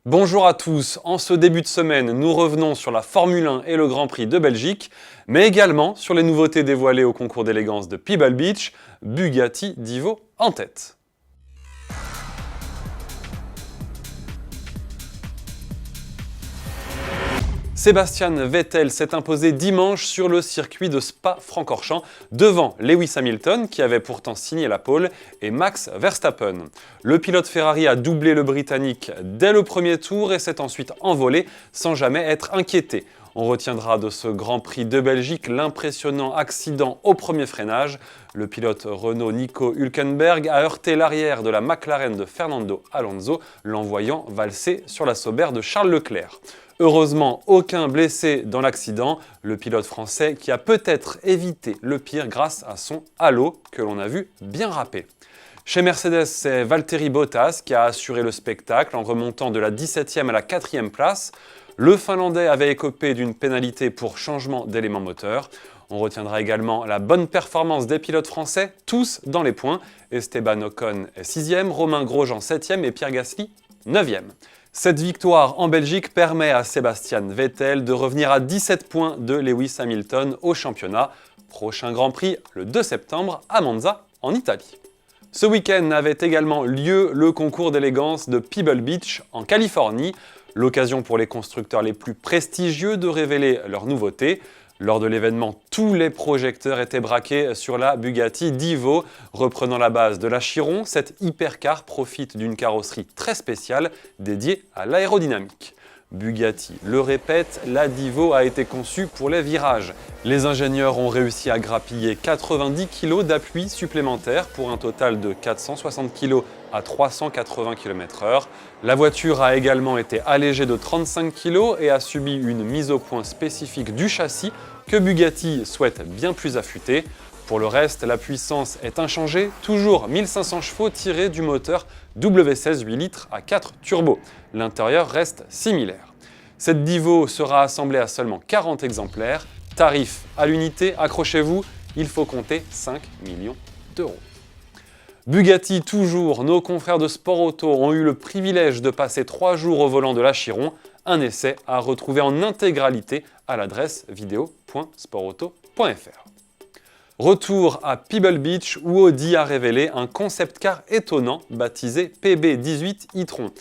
Bonjour à tous, en ce début de semaine, nous revenons sur la Formule 1 et le Grand Prix de Belgique, mais également sur les nouveautés dévoilées au concours d'élégance de Pebble Beach, Bugatti Divo en tête. Sébastien Vettel s'est imposé dimanche sur le circuit de Spa-Francorchamps devant Lewis Hamilton qui avait pourtant signé la pole et Max Verstappen. Le pilote Ferrari a doublé le Britannique dès le premier tour et s'est ensuite envolé sans jamais être inquiété. On retiendra de ce Grand Prix de Belgique l'impressionnant accident au premier freinage. Le pilote Renault Nico Hülkenberg a heurté l'arrière de la McLaren de Fernando Alonso, l'envoyant valser sur la Sauber de Charles Leclerc. Heureusement, aucun blessé dans l'accident, le pilote français qui a peut-être évité le pire grâce à son halo que l'on a vu bien râpé. Chez Mercedes, c'est Valtteri Bottas qui a assuré le spectacle en remontant de la 17e à la 4e place. Le Finlandais avait écopé d'une pénalité pour changement d'élément moteur. On retiendra également la bonne performance des pilotes français, tous dans les points. Esteban Ocon est 6e, Romain Grosjean 7e et Pierre Gasly 9e. Cette victoire en Belgique permet à Sébastien Vettel de revenir à 17 points de Lewis Hamilton au championnat. Prochain Grand Prix le 2 septembre à Monza en Italie. Ce week-end avait également lieu le concours d'élégance de Pebble Beach en Californie, l'occasion pour les constructeurs les plus prestigieux de révéler leurs nouveautés. Lors de l'événement, tous les projecteurs étaient braqués sur la Bugatti Divo. Reprenant la base de la Chiron, cette hypercar profite d'une carrosserie très spéciale dédiée à l'aérodynamique. Bugatti le répète, la Divo a été conçue pour les virages. Les ingénieurs ont réussi à grappiller 90 kg d'appui supplémentaires pour un total de 460 kg à 380 km/h. La voiture a également été allégée de 35 kg et a subi une mise au point spécifique du châssis que Bugatti souhaite bien plus affûter. Pour le reste, la puissance est inchangée, toujours 1500 chevaux tirés du moteur W16 8 litres à 4 turbos. L'intérieur reste similaire. Cette Divo sera assemblée à seulement 40 exemplaires. Tarif à l'unité, accrochez-vous, il faut compter 5 millions d'euros. Bugatti toujours, nos confrères de Sport Auto ont eu le privilège de passer 3 jours au volant de la Chiron, un essai à retrouver en intégralité à l'adresse video.sportauto.fr. Retour à Pebble Beach où Audi a révélé un concept car étonnant baptisé PB18 e-tron.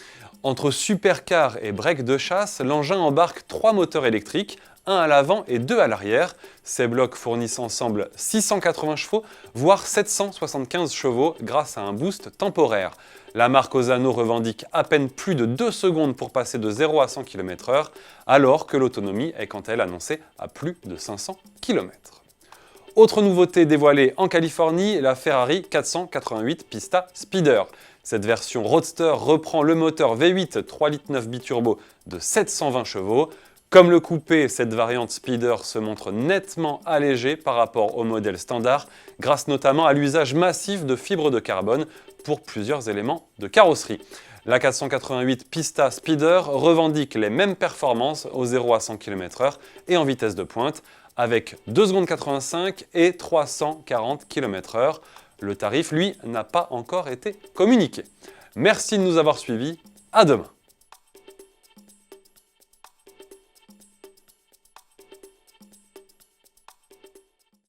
Entre supercar et break de chasse, l'engin embarque 3 moteurs électriques, un à l'avant et 2 à l'arrière. Ces blocs fournissent ensemble 680 chevaux, voire 775 chevaux grâce à un boost temporaire. La marque Osano revendique à peine plus de 2 secondes pour passer de 0 à 100 km/h, alors que l'autonomie est quant à elle annoncée à plus de 500 km. Autre nouveauté dévoilée en Californie, la Ferrari 488 Pista Speeder. Cette version Roadster reprend le moteur V8 3,9 litres biturbo de 720 chevaux. Comme le coupé, cette variante Speeder se montre nettement allégée par rapport au modèle standard, grâce notamment à l'usage massif de fibres de carbone pour plusieurs éléments de carrosserie. La 488 Pista Speeder revendique les mêmes performances au 0 à 100 km/h et en vitesse de pointe, avec 2 secondes 85 et 340 km/h. Le tarif, lui, n'a pas encore été communiqué. Merci de nous avoir suivis, à demain.